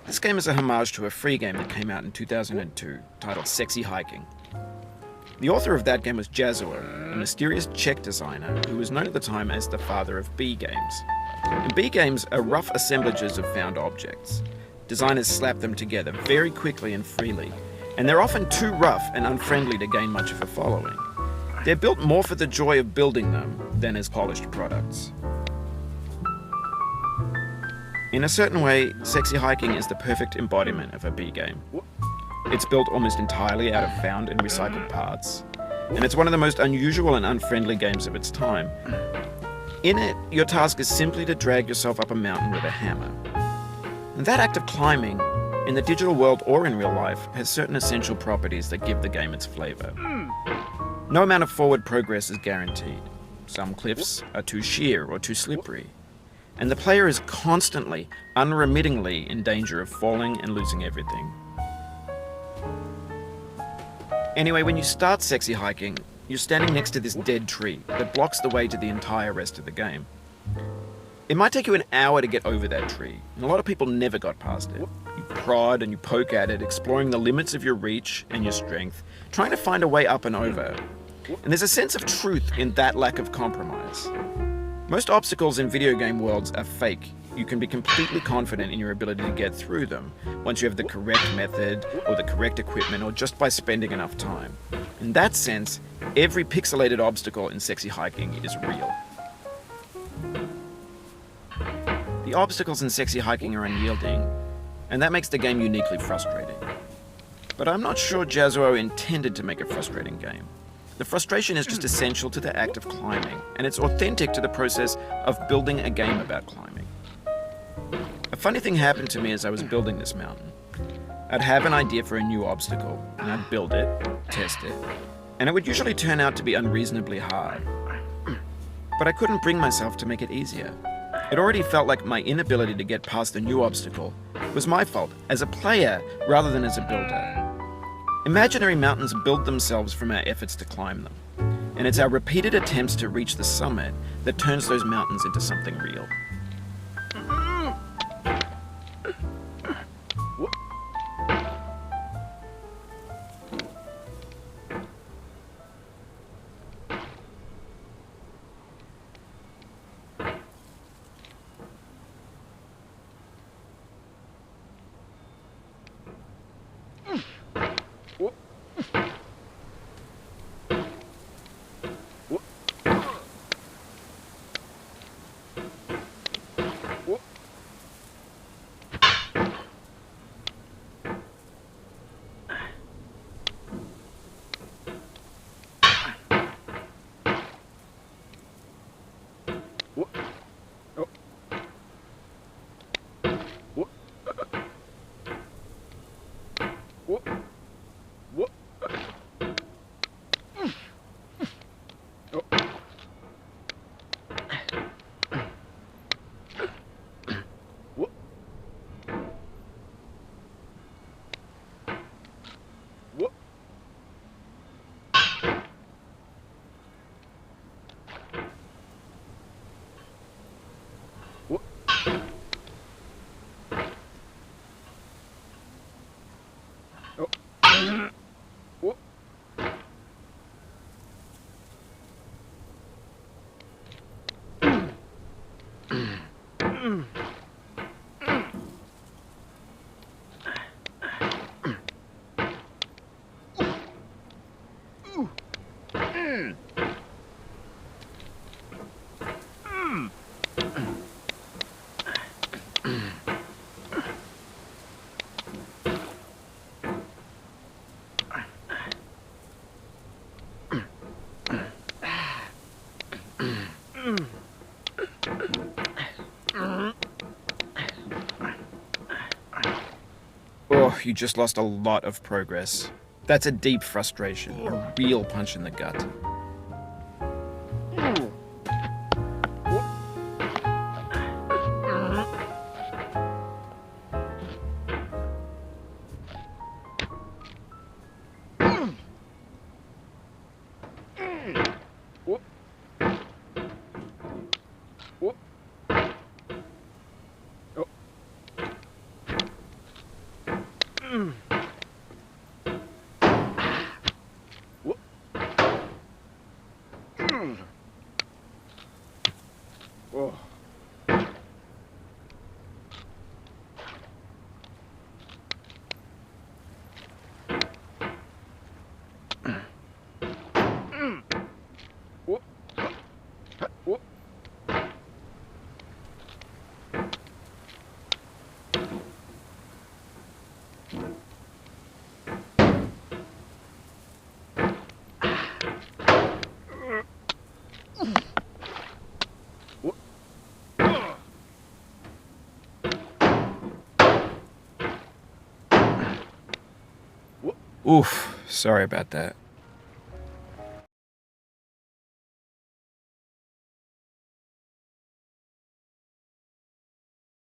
This game is a homage to a free game that came out in 2002 titled Sexy Hiking. The author of that game was Jazzuo, a mysterious Czech designer who was known at the time as the father of B games. And B games are rough assemblages of found objects. Designers slap them together very quickly and freely, and they're often too rough and unfriendly to gain much of a following. They're built more for the joy of building them than as polished products. In a certain way, Sexy Hiking is the perfect embodiment of a B game. It's built almost entirely out of found and recycled parts, and it's one of the most unusual and unfriendly games of its time. In it, your task is simply to drag yourself up a mountain with a hammer. And that act of climbing, in the digital world or in real life, has certain essential properties that give the game its flavor. No amount of forward progress is guaranteed. Some cliffs are too sheer or too slippery, and the player is constantly, unremittingly in danger of falling and losing everything. Anyway, when you start Sexy Hiking, you're standing next to this dead tree that blocks the way to the entire rest of the game. It might take you an hour to get over that tree, and a lot of people never got past it. You prod and you poke at it, exploring the limits of your reach and your strength, trying to find a way up and over. And there's a sense of truth in that lack of compromise. Most obstacles in video game worlds are fake. You can be completely confident in your ability to get through them once you have the correct method or the correct equipment or just by spending enough time. In that sense, every pixelated obstacle in Sexy Hiking is real. The obstacles in Sexy Hiking are unyielding, and that makes the game uniquely frustrating. But I'm not sure Jazzuo intended to make a frustrating game. The frustration is just essential to the act of climbing, and it's authentic to the process of building a game about climbing. A funny thing happened to me as I was building this mountain. I'd have an idea for a new obstacle, and I'd build it, test it, and it would usually turn out to be unreasonably hard. But I couldn't bring myself to make it easier. It already felt like my inability to get past a new obstacle was my fault as a player rather than as a builder. Imaginary mountains build themselves from our efforts to climb them, and it's our repeated attempts to reach the summit that turns those mountains into something real. Oh, you just lost a lot of progress. That's a deep frustration, a real punch in the gut. Oof, sorry about that.